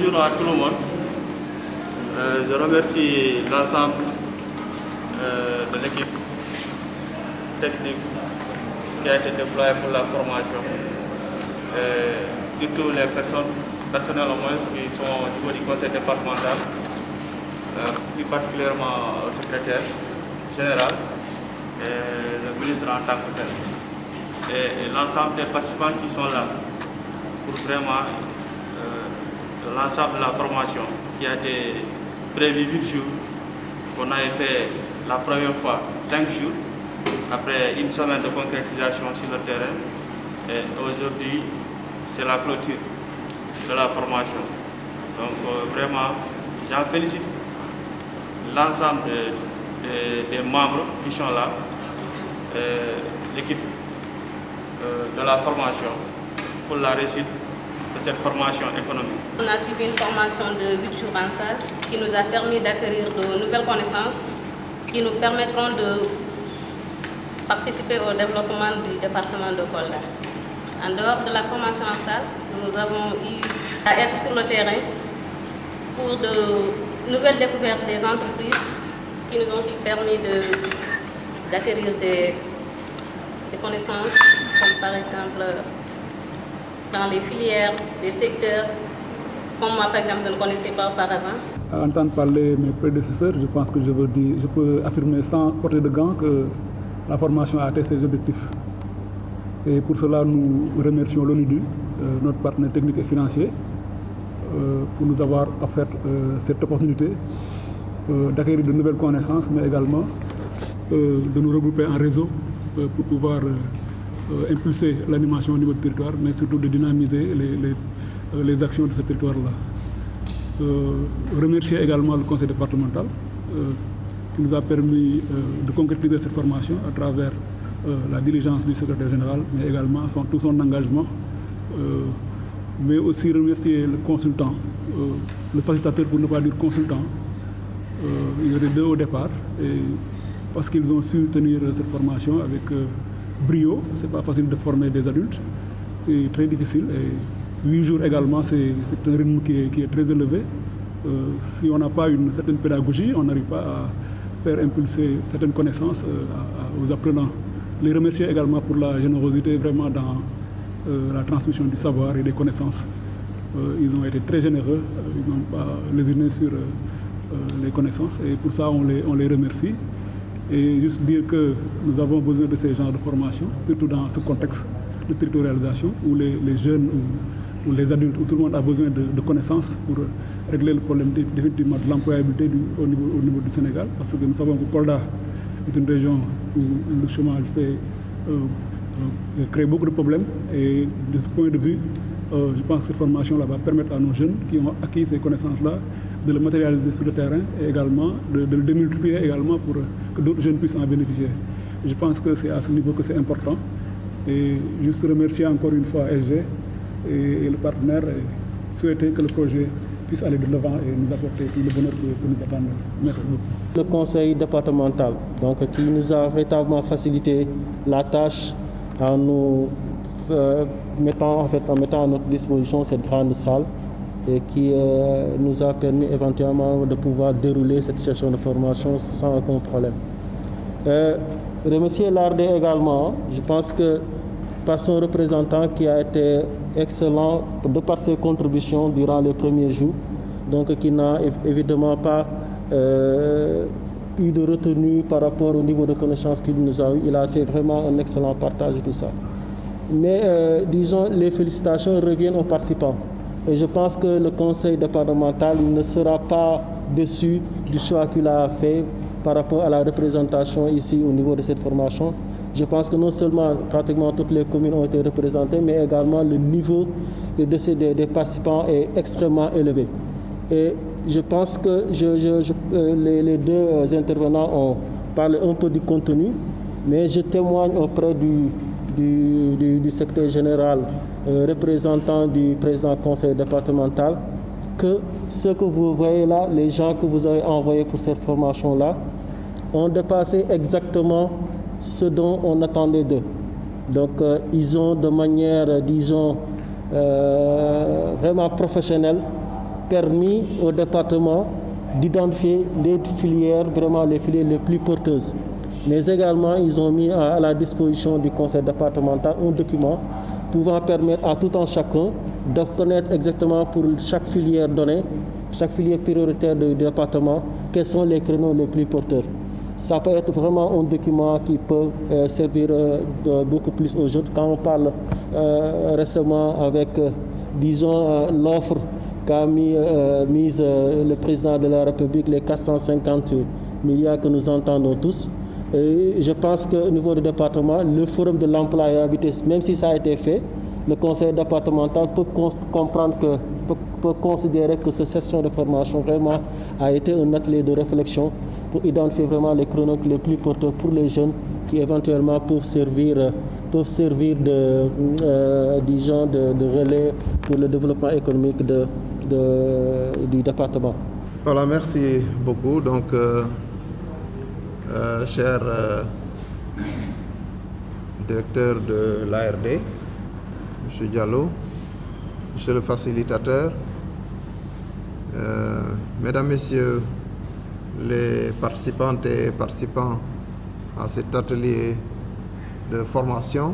bonjour à tout le monde. Je remercie l'ensemble de l'équipe technique qui a été déployée pour la formation. Surtout les personnels au moins qui sont au niveau du conseil départemental, plus particulièrement au secrétaire général et le ministre en tant que tel. Et l'ensemble des participants qui sont là pour vraiment l'ensemble de la formation qui a été prévu 8 jours, qu'on avait fait la première fois 5 jours, après une semaine de concrétisation sur le terrain. Et aujourd'hui, c'est la clôture de la formation. Donc vraiment, j'en félicite l'ensemble des membres qui sont là, l'équipe de la formation pour la réussite de cette formation économique. On a suivi une formation de 8 jours en salle qui nous a permis d'acquérir de nouvelles connaissances qui nous permettront de participer au développement du département de Kolda. En dehors de la formation en salle, nous avons eu à être sur le terrain pour de nouvelles découvertes des entreprises qui nous ont aussi permis d'acquérir des connaissances, comme par exemple dans les filières, des secteurs, comme moi par exemple je ne connaissais pas auparavant. À entendre parler mes prédécesseurs, je pense que je peux affirmer sans porter de gants que la formation a atteint ses objectifs. Et pour cela, nous remercions l'ONUDU, notre partenaire technique et financier, pour nous avoir offert cette opportunité d'acquérir de nouvelles connaissances, mais également de nous regrouper en réseau pour pouvoir impulser l'animation au niveau du territoire, mais surtout de dynamiser les actions de ce territoire-là. Remercier également le conseil départemental qui nous a permis de concrétiser cette formation à travers la diligence du secrétaire général, mais également tout son engagement, mais aussi remercier le consultant, le facilitateur pour ne pas dire consultant. Il y avait 2 au départ, et parce qu'ils ont su tenir cette formation avec brio. C'est pas facile de former des adultes, c'est très difficile. Et 8 jours également, c'est un rythme qui est très élevé. Si on n'a pas une certaine pédagogie, on n'arrive pas à faire impulser certaines connaissances aux apprenants. Les remercier également pour la générosité vraiment dans la transmission du savoir et des connaissances. Ils ont été très généreux, ils n'ont pas lésiné sur les connaissances, et pour ça on les remercie. Et juste dire que nous avons besoin de ces genres de formation, surtout dans ce contexte de territorialisation où les jeunes ou les adultes, où tout le monde a besoin de connaissances pour régler le problème définitivement de l'employabilité au niveau du Sénégal. Parce que nous savons que Kolda est une région où le chômage crée beaucoup de problèmes. Et de ce point de vue, je pense que cette formation-là va permettre à nos jeunes qui ont acquis ces connaissances-là de le matérialiser sur le terrain et également de le démultiplier également pour que d'autres jeunes puissent en bénéficier. Je pense que c'est à ce niveau que c'est important. Et juste remercier encore une fois SG et le partenaire et souhaiter que le projet puisse aller de l'avant et nous apporter tout le bonheur que nous attendons. Merci beaucoup. Le conseil départemental, donc, qui nous a véritablement facilité la tâche en nous mettant à notre disposition cette grande salle et qui nous a permis éventuellement de pouvoir dérouler cette session de formation sans aucun problème. Remercier l'ARD également, je pense que par son représentant qui a été excellent de par ses contributions durant les premiers jours, donc qui n'a évidemment pas eu de retenue par rapport au niveau de connaissances qu'il nous a eu. Il a fait vraiment un excellent partage de tout ça. Mais disons, les félicitations reviennent aux participants. Et je pense que le conseil départemental ne sera pas déçu du choix qu'il a fait par rapport à la représentation ici au niveau de cette formation. Je pense que non seulement pratiquement toutes les communes ont été représentées, mais également le niveau des participants est extrêmement élevé. Et je pense que les 2 intervenants ont parlé un peu du contenu, mais je témoigne auprès du secrétaire général, représentant du président du conseil départemental, que ce que vous voyez là, les gens que vous avez envoyés pour cette formation-là, ont dépassé exactement ce dont on attendait d'eux. Donc ils ont de manière, disons, vraiment professionnelle, permis au département d'identifier les filières, vraiment les filières les plus porteuses. Mais également, ils ont mis à la disposition du conseil départemental un document pouvant permettre à tout un chacun de connaître exactement pour chaque filière donnée, chaque filière prioritaire du département, quels sont les créneaux les plus porteurs. Ça peut être vraiment un document qui peut servir beaucoup plus aux jeunes. Quand on parle récemment avec, disons, l'offre qu'a mise le président de la République, les 450 milliards que nous entendons tous, et je pense qu'au niveau du département, le forum de l'employabilité, même si ça a été fait, le conseil départemental peut comprendre peut considérer que cette session de formation vraiment a été un atelier de réflexion pour identifier vraiment les créneaux les plus porteurs pour les jeunes qui éventuellement peuvent servir disons de relais pour le développement économique du département. Voilà, merci beaucoup. Donc, cher directeur de l'ARD, M. Diallo, Monsieur le facilitateur, Mesdames, Messieurs les participantes et participants à cet atelier de formation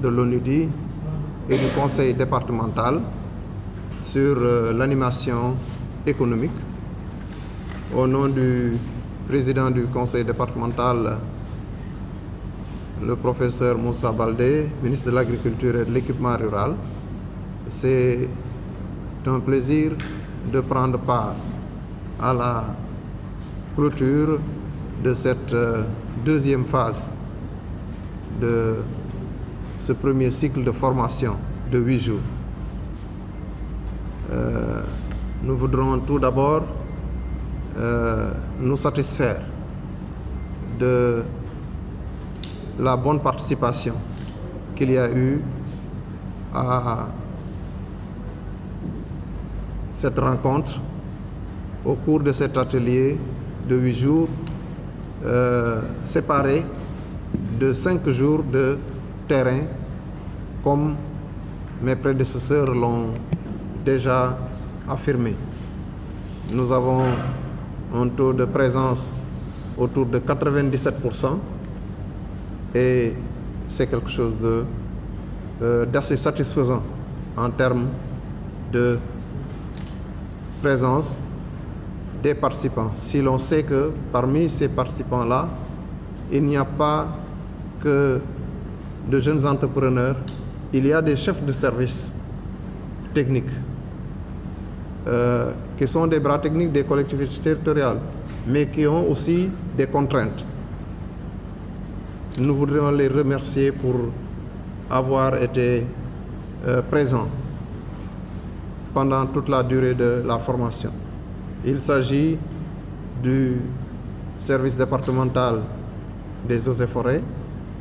de l'ONUDI et du conseil départemental sur l'animation économique. Au nom du président du conseil départemental, le professeur Moussa Baldé, ministre de l'Agriculture et de l'Équipement rural, c'est un plaisir de prendre part à la clôture de cette deuxième phase de ce premier cycle de formation de 8 jours. Nous voudrons tout d'abord nous satisfaire de la bonne participation qu'il y a eu à cette rencontre au cours de cet atelier de 8 jours séparé de 5 jours de terrain, comme mes prédécesseurs l'ont déjà affirmé. Nous avons un taux de présence autour de 97% et c'est quelque chose d'assez satisfaisant en termes de présence des participants. Si l'on sait que parmi ces participants-là, il n'y a pas que de jeunes entrepreneurs, il y a des chefs de service techniques qui sont des bras techniques des collectivités territoriales, mais qui ont aussi des contraintes. Nous voudrions les remercier pour avoir été présents pendant toute la durée de la formation. Il s'agit du service départemental des eaux et forêts,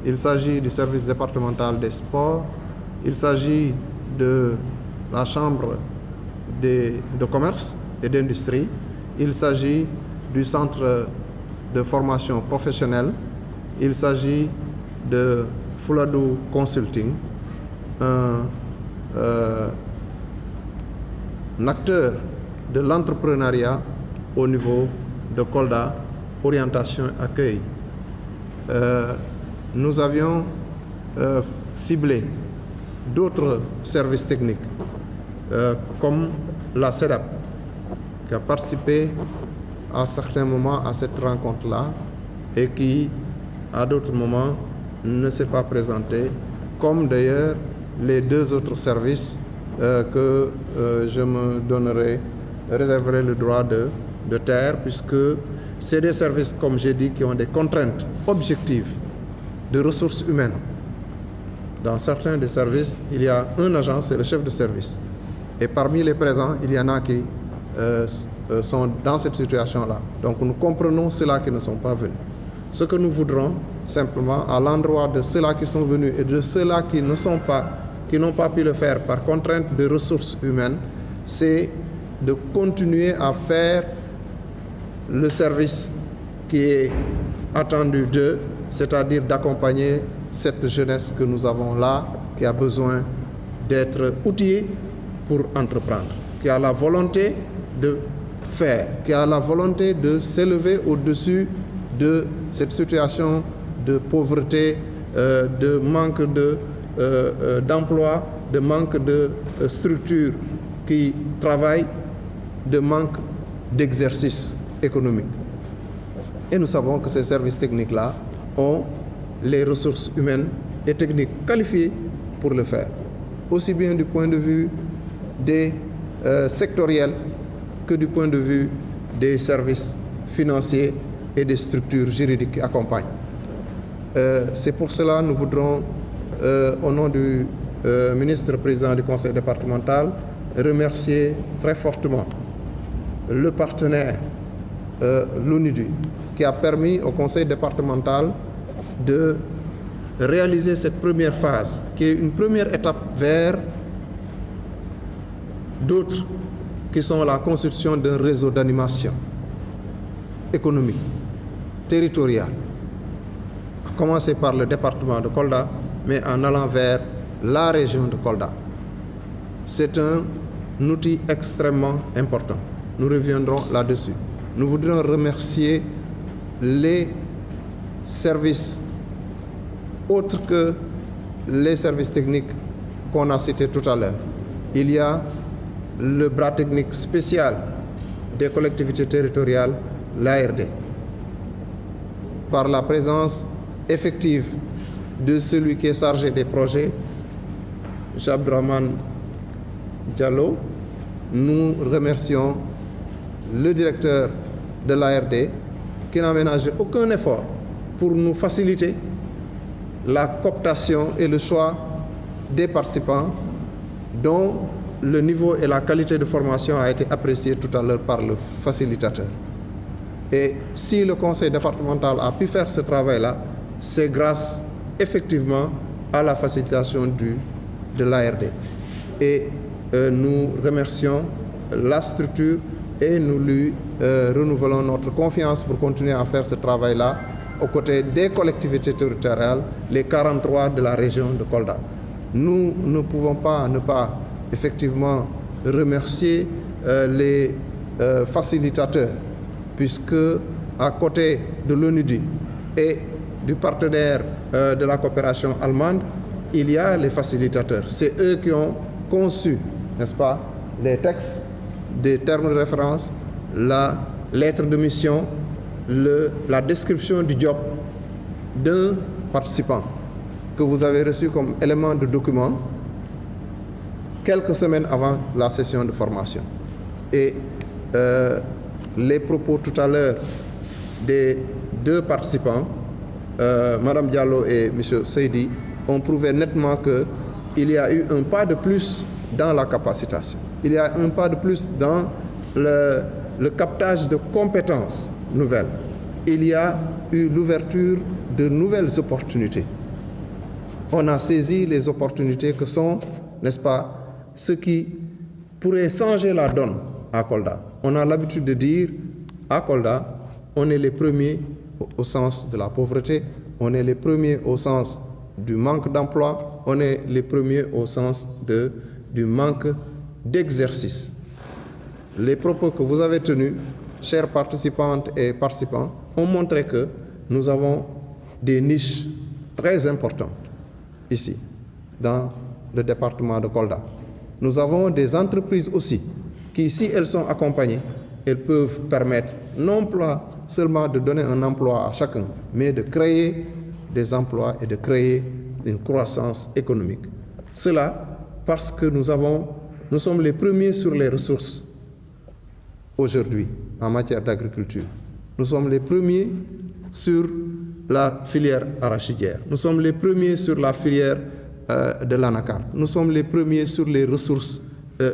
il s'agit du service départemental des sports, il s'agit de la chambre de commerce et d'industrie, il s'agit du centre de formation professionnelle, il s'agit de Fouladou Consulting, un acteur de l'entrepreneuriat au niveau de Kolda, orientation accueil. Nous avions ciblé d'autres services techniques comme la CEDAP qui a participé à certains moments à cette rencontre-là et qui à d'autres moments ne s'est pas présenté, comme d'ailleurs les 2 autres services que je me réserverai le droit de taire, puisque c'est des services, comme j'ai dit, qui ont des contraintes objectives de ressources humaines. Dans certains des services, il y a un agent, c'est le chef de service. Et parmi les présents, il y en a qui sont dans cette situation-là. Donc nous comprenons ceux-là qui ne sont pas venus. Ce que nous voudrons simplement, à l'endroit de ceux-là qui sont venus et de ceux-là qui n'ont pas pu le faire par contrainte de ressources humaines, c'est de continuer à faire le service qui est attendu d'eux, c'est-à-dire d'accompagner cette jeunesse que nous avons là, qui a besoin d'être outillé pour entreprendre, qui a la volonté de faire, qui a la volonté de s'élever au-dessus de cette situation de pauvreté, de manque d'emploi, de manque de structures qui travaillent, de manque d'exercice économique. Et nous savons que ces services techniques-là ont les ressources humaines et techniques qualifiées pour le faire, aussi bien du point de vue des sectoriels que du point de vue des services financiers et des structures juridiques qui accompagnent. C'est pour cela que nous voudrons, au nom du ministre-président du conseil départemental, remercier très fortement le partenaire, l'ONUDI, qui a permis au conseil départemental de réaliser cette première phase, qui est une première étape vers d'autres qui sont la constitution d'un réseau d'animation économique, territorial, à commencer par le département de Kolda, mais en allant vers la région de Kolda. C'est un outil extrêmement important. Nous reviendrons là-dessus. Nous voudrions remercier les services autres que les services techniques qu'on a cités tout à l'heure. Il y a le bras technique spécial des collectivités territoriales, l'ARD, par la présence effective de celui qui est chargé des projets, M. Abdourahmane Diallo. Nous remercions le directeur de l'ARD qui n'a ménagé aucun effort pour nous faciliter la cooptation et le choix des participants dont le niveau et la qualité de formation a été apprécié tout à l'heure par le facilitateur. Et si le conseil départemental a pu faire ce travail-là, c'est grâce effectivement à la facilitation de l'ARD. Et nous remercions la structure et nous lui renouvelons notre confiance pour continuer à faire ce travail-là aux côtés des collectivités territoriales, les 43 de la région de Kolda. Nous ne pouvons pas ne pas effectivement remercier les facilitateurs, puisque à côté de l'ONUDI et du partenaire de la coopération allemande, il y a les facilitateurs. C'est eux qui ont conçu, n'est-ce pas, les textes, des termes de référence, la lettre de mission, la description du job d'un participant que vous avez reçu comme élément de document quelques semaines avant la session de formation. Et les propos tout à l'heure des deux participants, Mme Diallo et M. Seydi, ont prouvé nettement qu'il y a eu un pas de plus dans la capacitation. Il y a un pas de plus dans le captage de compétences nouvelles. Il y a eu l'ouverture de nouvelles opportunités. On a saisi les opportunités que sont, n'est-ce pas, ce qui pourrait changer la donne à Kolda. On a l'habitude de dire, à Kolda, on est les premiers au sens de la pauvreté, on est les premiers au sens du manque d'emploi, on est les premiers au sens du manque d'exercice. Les propos que vous avez tenus, chères participantes et participants, ont montré que nous avons des niches très importantes ici, dans le département de Kolda. Nous avons des entreprises aussi qui, si elles sont accompagnées, elles peuvent permettre non pas seulement de donner un emploi à chacun, mais de créer des emplois et de créer une croissance économique. Cela parce que nous sommes les premiers sur les ressources aujourd'hui en matière d'agriculture. Nous sommes les premiers sur la filière arachidière. Nous sommes les premiers sur la filière de l'anacarde. Nous sommes les premiers sur les ressources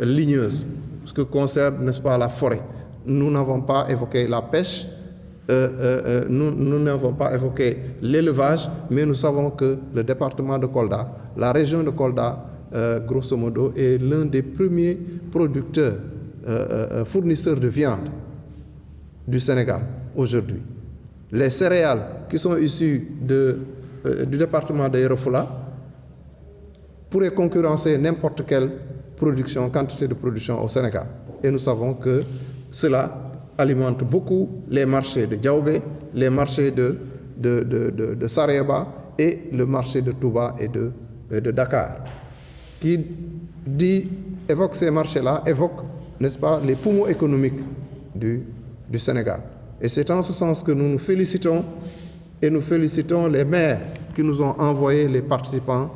ligneuses, ce qui concerne, n'est-ce pas, la forêt. Nous n'avons pas évoqué la pêche, nous n'avons pas évoqué l'élevage, mais nous savons que le département de Kolda, la région de Kolda, grosso modo, est l'un des premiers producteurs, fournisseurs de viande du Sénégal aujourd'hui. Les céréales qui sont issues du département de Yoro Fula pourrait concurrencer n'importe quelle quantité de production au Sénégal. Et nous savons que cela alimente beaucoup les marchés de Diaoubé, les marchés de Sarayaba et le marché de Touba et de Dakar. Qui évoque ces marchés-là, évoque, n'est-ce pas, les poumons économiques du Sénégal. Et c'est en ce sens que nous nous félicitons et nous félicitons les maires qui nous ont envoyé les participants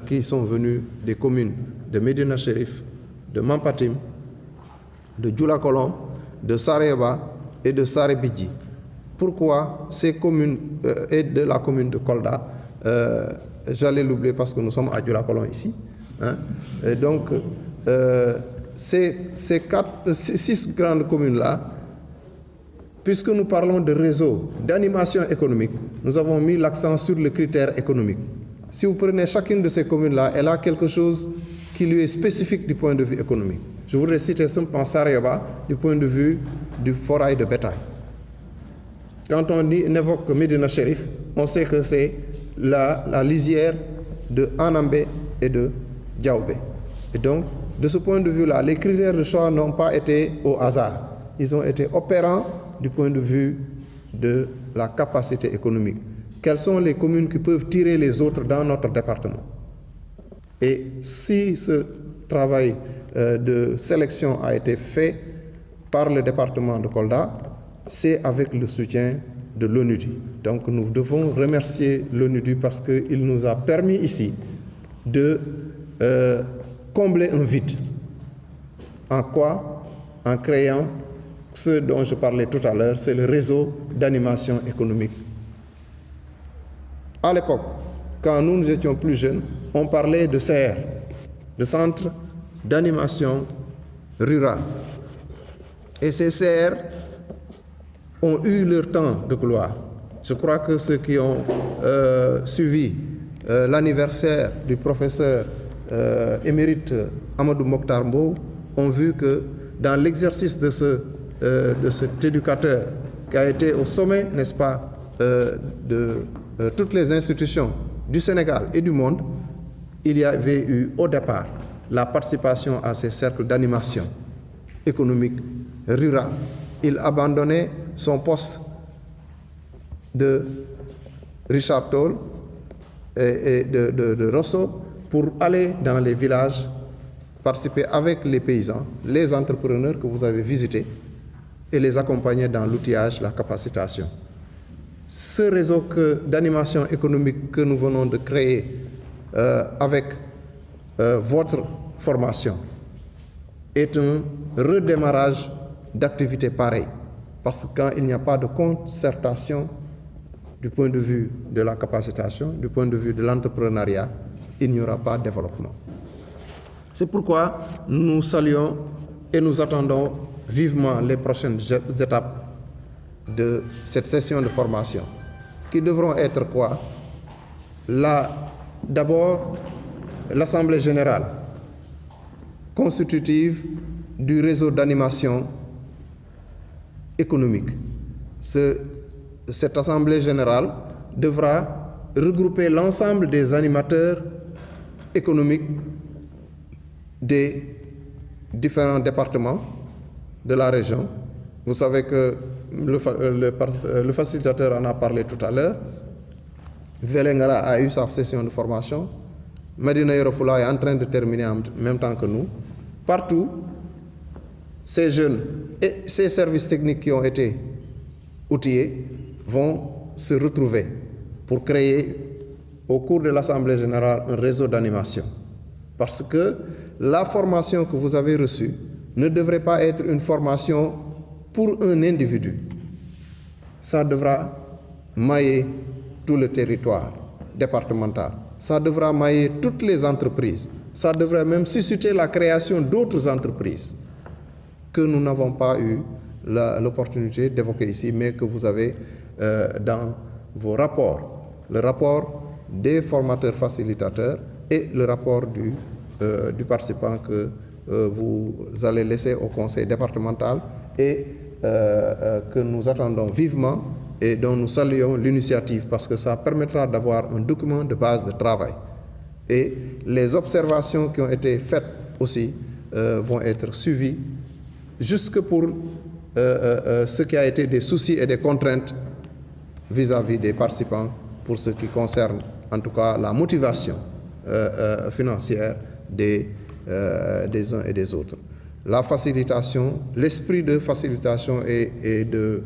qui sont venus des communes de Médina Chérif, de Mampatim, de Djoula-Kolom, de Sarayaba et de Sarébidji. Pourquoi ces communes et de la commune de Kolda, j'allais l'oublier parce que nous sommes à Djoula-Kolom ici, hein, et donc ces 6 grandes communes-là, puisque nous parlons de réseau d'animation économique, nous avons mis l'accent sur le critère économique. Si vous prenez chacune de ces communes-là, elle a quelque chose qui lui est spécifique du point de vue économique. Je voudrais citer simplement Sarayaba du point de vue du forail de bétail. Quand on évoque Médina Chérif, on sait que c'est la lisière de Anambé et de Diaoubé. Et donc, de ce point de vue-là, les critères de choix n'ont pas été au hasard. Ils ont été opérants du point de vue de la capacité économique. Quelles sont les communes qui peuvent tirer les autres dans notre département? Et si ce travail de sélection a été fait par le département de Kolda, c'est avec le soutien de l'ONUDI. Donc nous devons remercier l'ONUDI parce qu'il nous a permis ici de combler un vide. En quoi? En créant ce dont je parlais tout à l'heure, c'est le réseau d'animation économique. À l'époque, quand nous étions plus jeunes, on parlait de CR, de Centre d'animation rurale. Et ces CR ont eu leur temps de gloire. Je crois que ceux qui ont suivi l'anniversaire du professeur émérite Amadou Mokhtar Mbow ont vu que dans l'exercice de cet éducateur qui a été au sommet, n'est-ce pas, de toutes les institutions du Sénégal et du monde, il y avait eu au départ la participation à ces cercles d'animation économique rurale. Il abandonnait son poste de Richard Toll et de Rosso pour aller dans les villages, participer avec les paysans, les entrepreneurs que vous avez visités et les accompagner dans l'outillage, la capacitation. Ce réseau d'animation économique que nous venons de créer avec votre formation est un redémarrage d'activités pareilles. Parce que quand il n'y a pas de concertation du point de vue de la capacitation, du point de vue de l'entrepreneuriat, il n'y aura pas de développement. C'est pourquoi nous saluons et nous attendons vivement les prochaines étapes de cette session de formation, qui devront être quoi? D'abord, l'Assemblée générale, constitutive du réseau d'animation économique. Cette Assemblée générale devra regrouper l'ensemble des animateurs économiques des différents départements de la région. Vous savez que le facilitateur en a parlé tout à l'heure. Vélingara a eu sa session de formation. Médina Yoro Foulah est en train de terminer en même temps que nous. Partout, ces jeunes et ces services techniques qui ont été outillés vont se retrouver pour créer au cours de l'Assemblée générale un réseau d'animation. Parce que la formation que vous avez reçue ne devrait pas être une formation pour un individu. Ça devra mailler tout le territoire départemental. Ça devra mailler toutes les entreprises. Ça devrait même susciter la création d'autres entreprises que nous n'avons pas eu l'opportunité d'évoquer ici, mais que vous avez dans vos rapports. Le rapport des formateurs facilitateurs et le rapport du participant que vous allez laisser au conseil départemental et que nous attendons vivement et dont nous saluons l'initiative parce que ça permettra d'avoir un document de base de travail. Et les observations qui ont été faites aussi vont être suivies jusque pour ce qui a été des soucis et des contraintes vis-à-vis des participants pour ce qui concerne en tout cas la motivation financière des uns et des autres. La facilitation, l'esprit de facilitation et de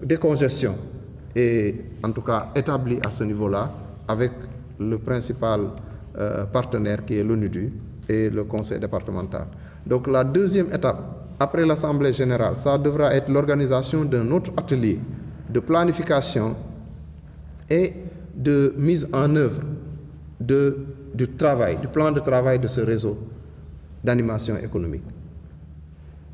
décongestion est en tout cas établi à ce niveau-là avec le principal partenaire qui est l'ONUDU et le conseil départemental. Donc la deuxième étape, après l'Assemblée générale, ça devra être l'organisation d'un autre atelier de planification et de mise en œuvre du travail, du plan de travail de ce réseau d'animation économique.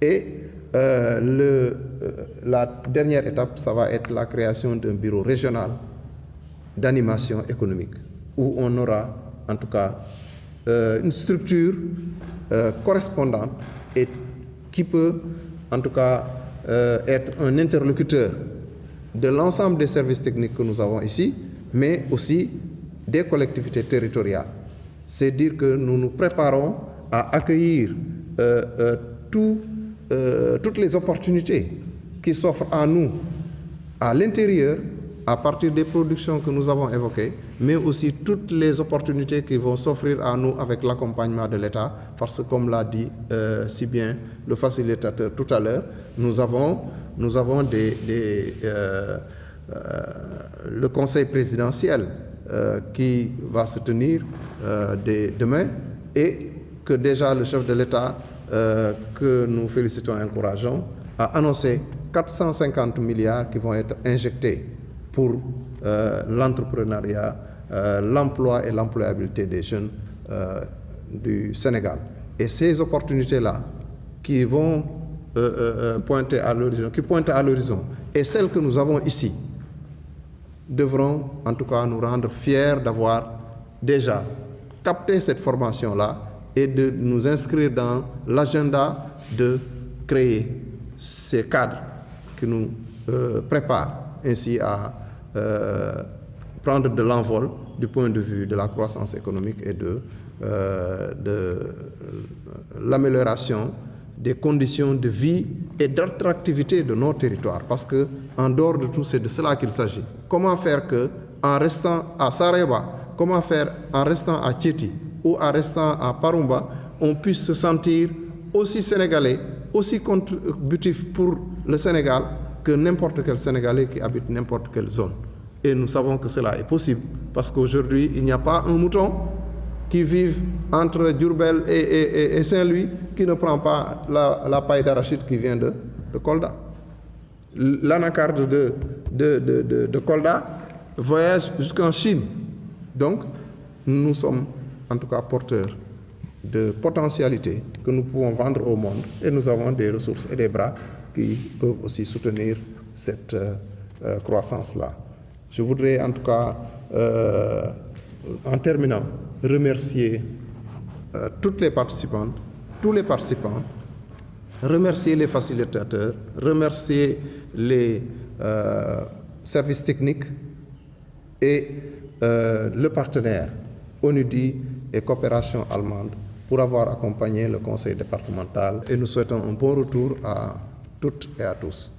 Et la dernière étape, ça va être la création d'un bureau régional d'animation économique, où on aura en tout cas une structure correspondante et qui peut en tout cas être un interlocuteur de l'ensemble des services techniques que nous avons ici, mais aussi des collectivités territoriales. C'est dire que nous nous préparons à accueillir toutes les opportunités qui s'offrent à nous à l'intérieur, à partir des productions que nous avons évoquées, mais aussi toutes les opportunités qui vont s'offrir à nous avec l'accompagnement de l'État, parce que comme l'a dit si bien le facilitateur tout à l'heure, nous avons le conseil présidentiel qui va se tenir demain et que déjà le chef de l'État, que nous félicitons et encourageons, a annoncé 450 milliards qui vont être injectés pour l'entrepreneuriat, l'emploi et l'employabilité des jeunes du Sénégal. Et ces opportunités-là qui vont pointer à l'horizon, et celles que nous avons ici, devront en tout cas nous rendre fiers d'avoir déjà capté cette formation-là et de nous inscrire dans l'agenda de créer ces cadres qui nous préparent ainsi à prendre de l'envol du point de vue de la croissance économique et de l'amélioration des conditions de vie et d'attractivité de nos territoires. Parce que, en dehors de tout, c'est de cela qu'il s'agit. Comment faire que, en restant à Sarayaba, comment faire en restant à Thiéty ou en restant à Parumba, on puisse se sentir aussi sénégalais, aussi contributif pour le Sénégal que n'importe quel Sénégalais qui habite n'importe quelle zone. Et nous savons que cela est possible, parce qu'aujourd'hui, il n'y a pas un mouton qui vive entre Diourbel et Saint-Louis qui ne prend pas la paille d'arachide qui vient de Kolda. L'anacarde de Kolda voyage jusqu'en Chine. Donc, nous sommes en tout cas porteurs de potentialités que nous pouvons vendre au monde et nous avons des ressources et des bras qui peuvent aussi soutenir cette croissance-là. Je voudrais en tout cas, en terminant, remercier toutes les participantes, tous les participants, remercier les facilitateurs, remercier les services techniques et le partenaire ONUDI et Coopération allemande pour avoir accompagné le conseil départemental et nous souhaitons un bon retour à toutes et à tous.